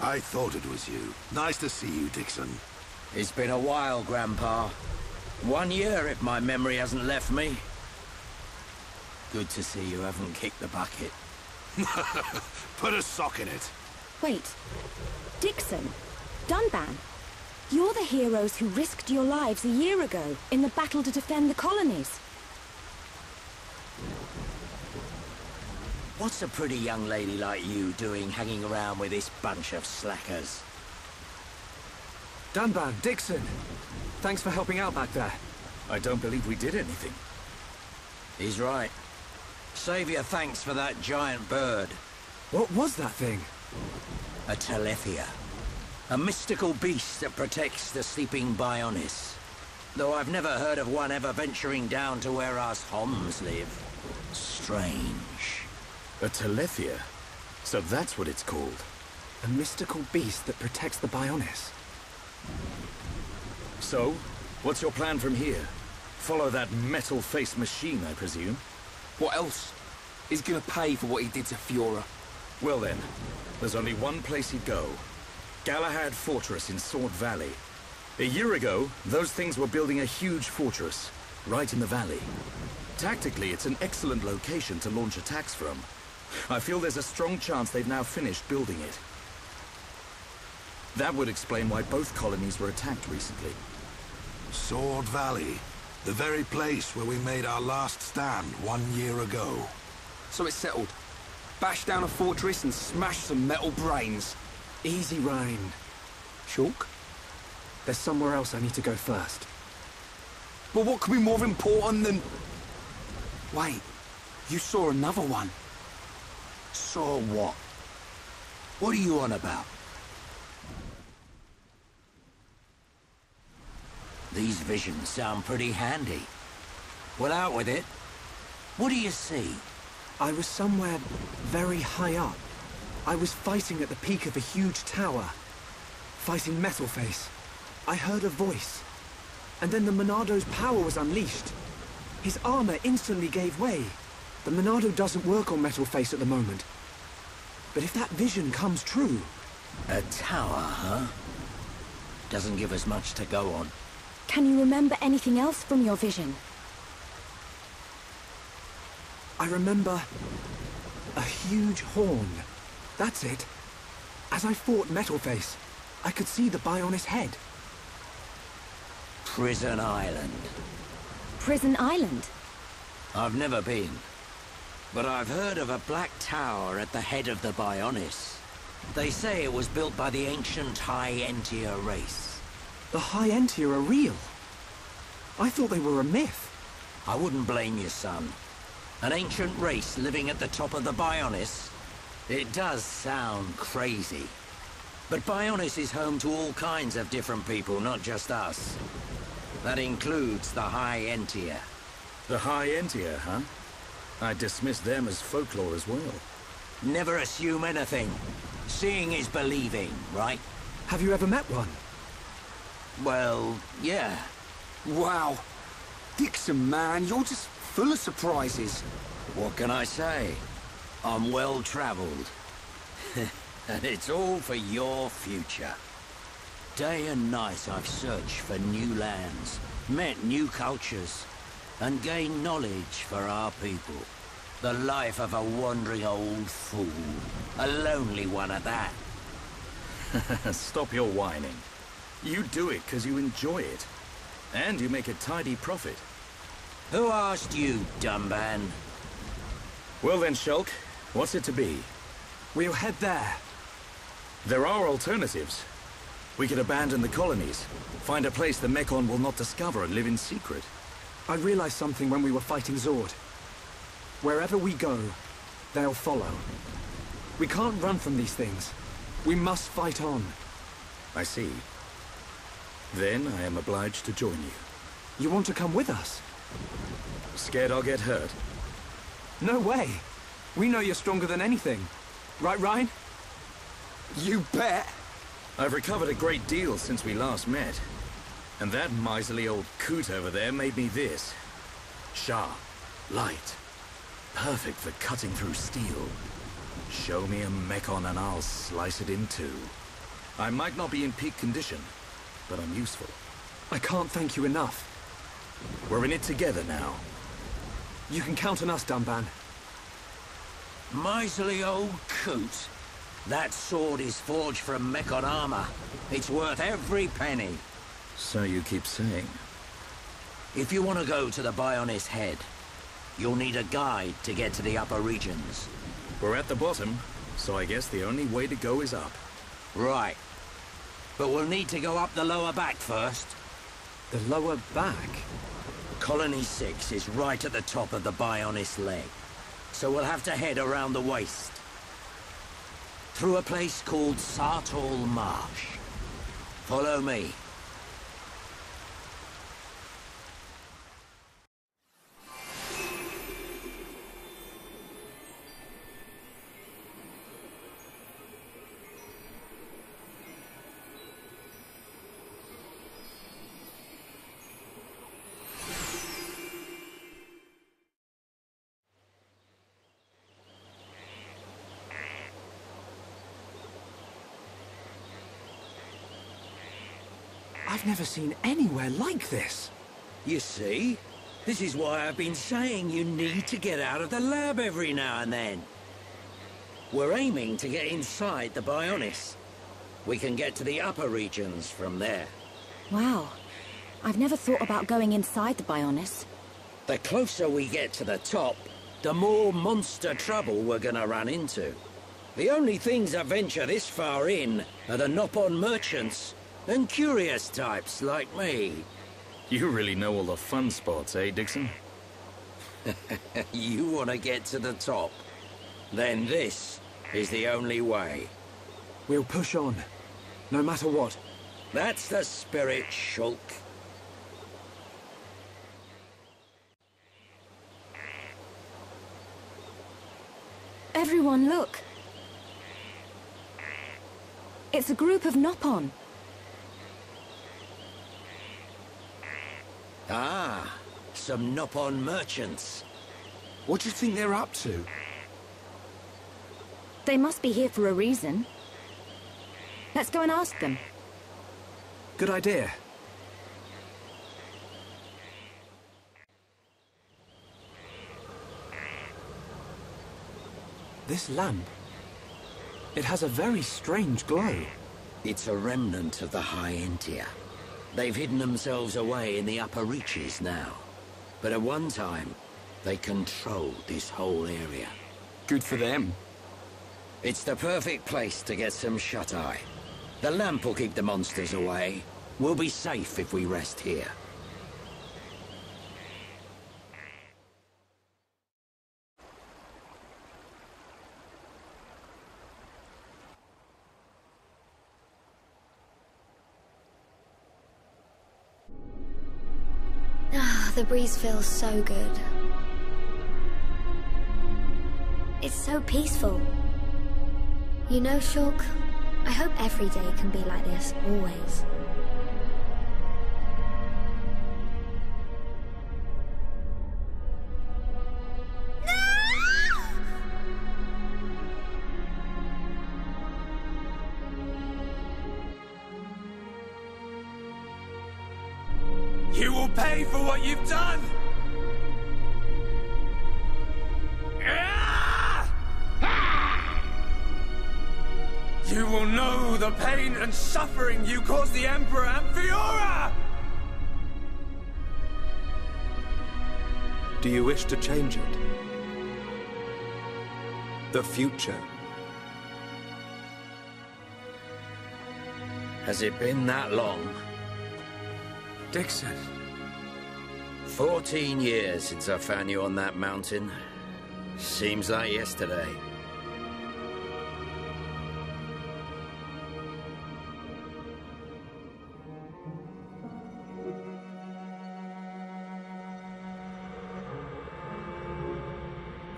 I thought it was you. Nice to see you, Dixon. It's been a while, Grandpa. 1 year, if my memory hasn't left me. Good to see you haven't kicked the bucket. Put a sock in it. Wait. Dixon? Dunban? You're the heroes who risked your lives a year ago in the battle to defend the colonies. What's a pretty young lady like you doing hanging around with this bunch of slackers? Dunban, Dixon! Thanks for helping out back there. I don't believe we did anything. He's right. Save your thanks for that giant bird. What was that thing? A Telethia. A mystical beast that protects the sleeping Bionics. Though I've never heard of one ever venturing down to where us Homs live. Strange. A Telethia? So that's what it's called. A mystical beast that protects the Bionics. So, what's your plan from here? Follow that metal-faced machine, I presume? What else? He's gonna pay for what he did to Fiora. Well then, there's only one place he'd go. Galahad Fortress in Sword Valley. A year ago, those things were building a huge fortress, right in the valley. Tactically, it's an excellent location to launch attacks from. I feel there's a strong chance they've now finished building it. That would explain why both colonies were attacked recently. Sword Valley. The very place where we made our last stand 1 year ago. So it's settled. Bash down a fortress and smash some metal brains. Easy, Ryan. Shulk? There's somewhere else I need to go first. But what could be more important than... Wait, you saw another one. Saw what? What are you on about? These visions sound pretty handy. Well, out with it. What do you see? I was somewhere very high up. I was fighting at the peak of a huge tower. Fighting Metalface. I heard a voice. And then the Monado's power was unleashed. His armor instantly gave way. The Monado doesn't work on Metalface at the moment. But if that vision comes true... A tower, huh? Doesn't give us much to go on. Can you remember anything else from your vision? I remember... a huge horn. That's it. As I fought Metalface, I could see the Bionics head. Prison Island. Prison Island? I've never been. But I've heard of a black tower at the head of the Bionics. They say it was built by the ancient High Entia race. The High Entia are real. I thought they were a myth. I wouldn't blame you, son. An ancient race living at the top of the Bionics? It does sound crazy. But Bionics is home to all kinds of different people, not just us. That includes the High Entia. The High Entia, huh? I dismissed them as folklore as well. Never assume anything. Seeing is believing, right? Have you ever met one? Well, yeah. Wow. Dixon, man, you're just full of surprises. What can I say? I'm well-traveled. And it's all for your future. Day and night I've searched for new lands, met new cultures, and gained knowledge for our people. The life of a wandering old fool. A lonely one at that. Stop your whining. You do it because you enjoy it. And you make a tidy profit. Who asked you, Dunban? Well then, Shulk, what's it to be? We'll head there. There are alternatives. We could abandon the colonies, find a place the Mechon will not discover and live in secret. I realized something when we were fighting Zord. Wherever we go, they'll follow. We can't run from these things. We must fight on. I see. Then I am obliged to join you. You want to come with us? Scared I'll get hurt? No way. We know you're stronger than anything. Right, Ryan? You bet. I've recovered a great deal since we last met. And that miserly old coot over there made me this. Sharp, light, perfect for cutting through steel. Show me a Mechon and I'll slice it in two. I might not be in peak condition, but I'm useful. I can't thank you enough. We're in it together now. You can count on us, Dunban. Miserly old coot. That sword is forged from Mechon armor. It's worth every penny. So you keep saying. If you want to go to the Bionics head, you'll need a guide to get to the upper regions. We're at the bottom, so I guess the only way to go is up. Right. But we'll need to go up the lower back first. The lower back? Colony 6 is right at the top of the Bionics leg, so we'll have to head around the waist. Through a place called Sartall Marsh. Follow me. I've never seen anywhere like this. You see? This is why I've been saying you need to get out of the lab every now and then. We're aiming to get inside the Bionics. We can get to the upper regions from there. Wow. I've never thought about going inside the Bionics. The closer we get to the top, the more monster trouble we're gonna run into. The only things that venture this far in are the Nopon merchants and curious types like me. You really know all the fun spots, eh, Dixon? You want to get to the top? Then this is the only way. We'll push on, no matter what. That's the spirit, Shulk. Everyone, look. It's a group of Nopon. Ah, some Nopon merchants. What do you think they're up to? They must be here for a reason. Let's go and ask them. Good idea. This lamp, it has a very strange glow. It's a remnant of the High Entia. They've hidden themselves away in the upper reaches now. But at one time, they controlled this whole area. Good for them. It's the perfect place to get some shut-eye. The lamp will keep the monsters away. We'll be safe if we rest here. The breeze feels so good. It's so peaceful. You know, Shulk, I hope every day can be like this, always. You will pay for what you've done! You will know the pain and suffering you caused the Emperor and Fiora! Do you wish to change it? The future? Has it been that long? Dixon. 14 years since I found you on that mountain. Seems like yesterday.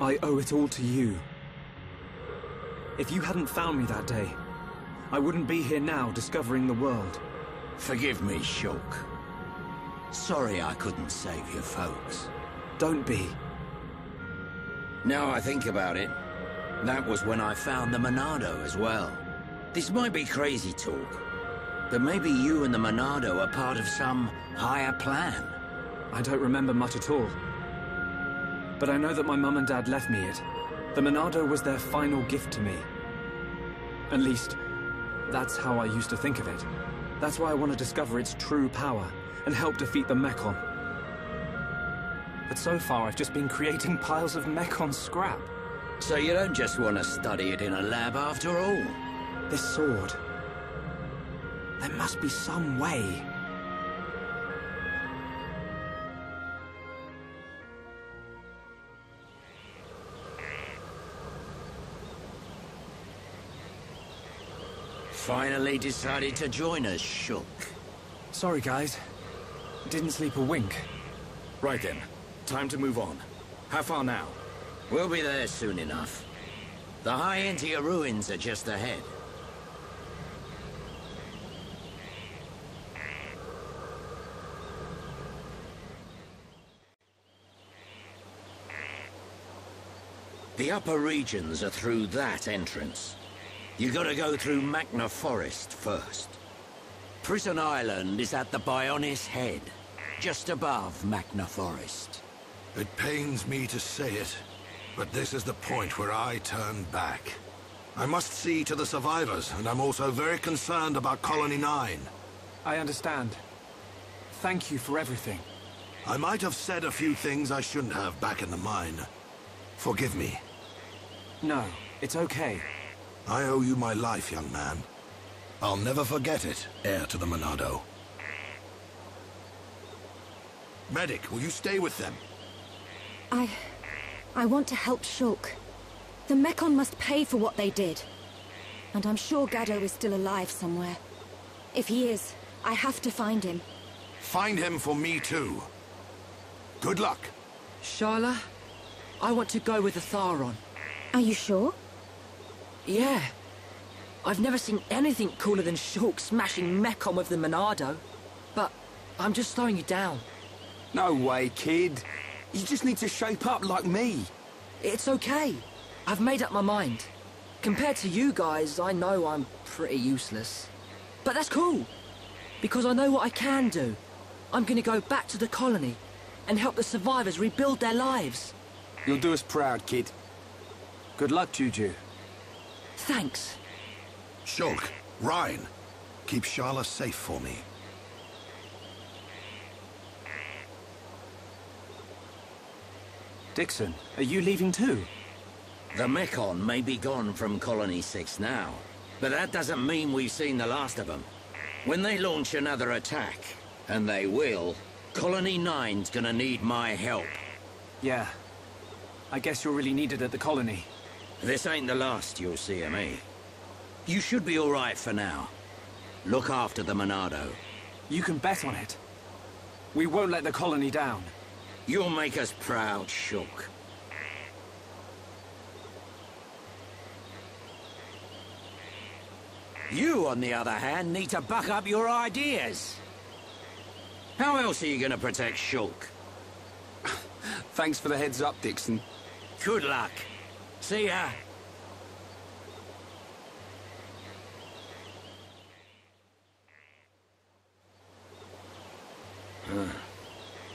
I owe it all to you. If you hadn't found me that day, I wouldn't be here now discovering the world. Forgive me, Shulk. Sorry I couldn't save your folks. Don't be. Now I think about it, that was when I found the Monado as well. This might be crazy talk, but maybe you and the Monado are part of some higher plan. I don't remember much at all. But I know that my mum and dad left me it. The Monado was their final gift to me. At least, that's how I used to think of it. That's why I want to discover its true power and help defeat the Mechon. But so far, I've just been creating piles of Mechon scrap. So you don't just want to study it in a lab after all? This sword... there must be some way. Finally decided to join us, Shulk. Sorry, guys. Didn't sleep a wink. Right then. Time to move on. How far now? We'll be there soon enough. The High Entia ruins are just ahead. The upper regions are through that entrance. You gotta go through Magna Forest first. Prison Island is at the Bionics head, just above Magna Forest. It pains me to say it, but this is the point where I turn back. I must see to the survivors, and I'm also very concerned about Colony 9. I understand. Thank you for everything. I might have said a few things I shouldn't have back in the mine. Forgive me. No, it's okay. I owe you my life, young man. I'll never forget it, heir to the Monado. Medic, will you stay with them? I want to help Shulk. The Mechon must pay for what they did. And I'm sure Gaddo is still alive somewhere. If he is, I have to find him. Find him for me too. Good luck. Sharla, I want to go with the Tharon. Are you sure? Yeah. I've never seen anything cooler than Shulk smashing Mechon with the Monado. But I'm just slowing you down. No way, kid. You just need to shape up like me. It's okay. I've made up my mind. Compared to you guys, I know I'm pretty useless. But that's cool. Because I know what I can do. I'm gonna go back to the colony and help the survivors rebuild their lives. You'll do us proud, kid. Good luck, Juju. Thanks. Shulk, Ryan, keep Sharla safe for me. Dixon, are you leaving too? The Mechon may be gone from Colony 6 now, but that doesn't mean we've seen the last of them. When they launch another attack, and they will, Colony 9's gonna need my help. Yeah. I guess you're really needed at the colony. This ain't the last you'll see of me. You should be all right for now. Look after the Monado. You can bet on it. We won't let the colony down. You'll make us proud, Shulk. You, on the other hand, need to buck up your ideas. How else are you gonna protect Shulk? Thanks for the heads up, Dixon. Good luck. See ya.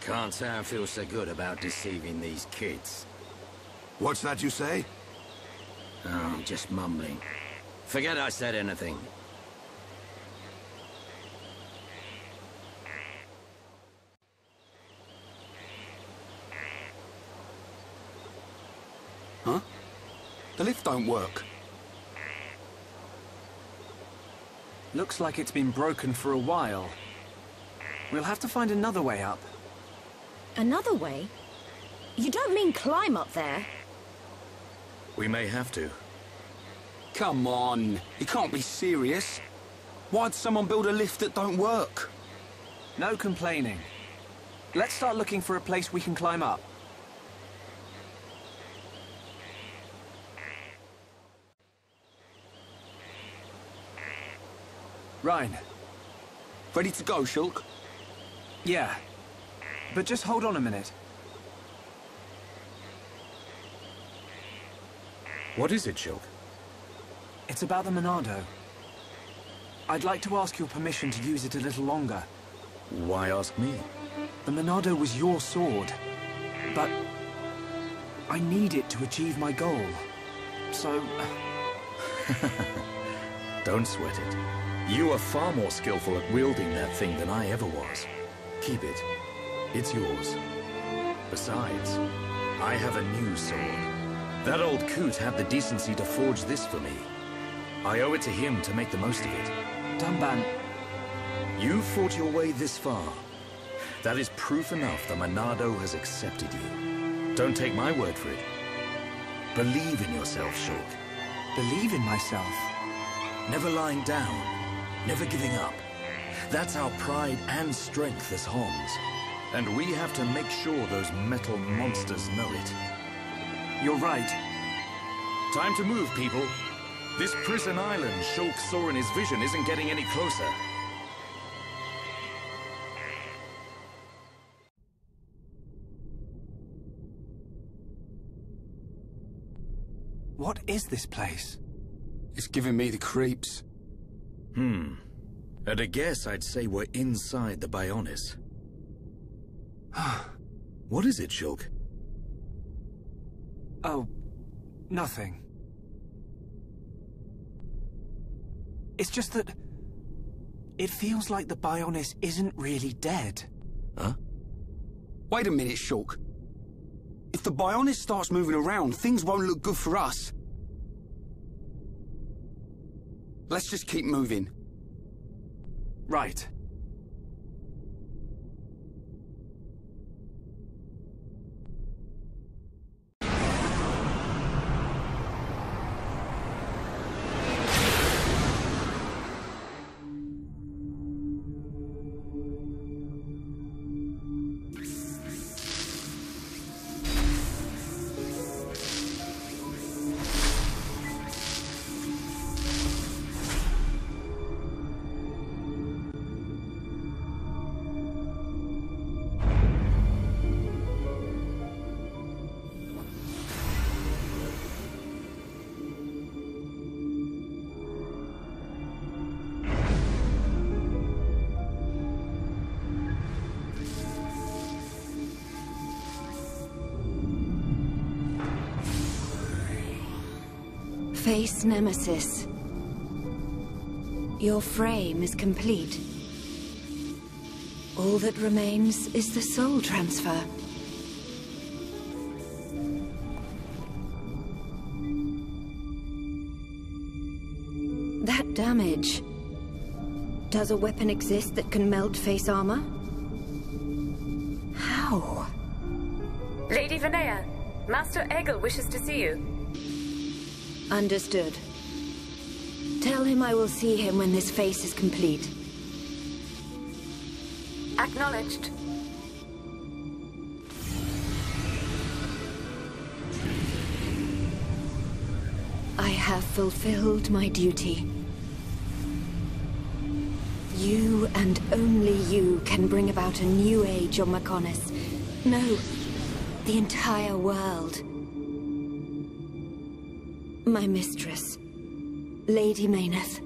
Can't say I feel so good about deceiving these kids. What's that you say? Oh, I'm just mumbling. Forget I said anything. Huh? The lift don't work. Looks like it's been broken for a while. We'll have to find another way up. Another way? You don't mean climb up there? We may have to. Come on, you can't be serious. Why'd someone build a lift that don't work? No complaining. Let's start looking for a place we can climb up. Ryan. Ready to go, Shulk? Yeah. But just hold on a minute. What is it, Shulk? It's about the Monado. I'd like to ask your permission to use it a little longer. Why ask me? The Monado was your sword, but I need it to achieve my goal. So... Don't sweat it. You are far more skillful at wielding that thing than I ever was. Keep it. It's yours. Besides, I have a new sword. That old coot had the decency to forge this for me. I owe it to him to make the most of it. Dunban... You fought your way this far. That is proof enough the Monado has accepted you. Don't take my word for it. Believe in yourself, Shulk. Believe in myself? Never lying down, never giving up. That's our pride and strength as Homs. And we have to make sure those metal monsters know it. You're right. Time to move, people. This prison island Shulk saw in his vision isn't getting any closer. What is this place? It's giving me the creeps. At a guess, I'd say we're inside the Bionics. What is it, Shulk? Oh, nothing. It's just that... it feels like the Bionics isn't really dead. Huh? Wait a minute, Shulk. If the Bionics starts moving around, things won't look good for us. Let's just keep moving. Right. Face Nemesis. Your frame is complete. All that remains is the soul transfer. That damage... Does a weapon exist that can melt face armor? How? Lady Vinaya, Master Egil wishes to see you. Understood. Tell him I will see him when this face is complete. Acknowledged. I have fulfilled my duty. You and only you can bring about a new age on Mechonis. No, the entire world. My mistress, Lady Mayneth.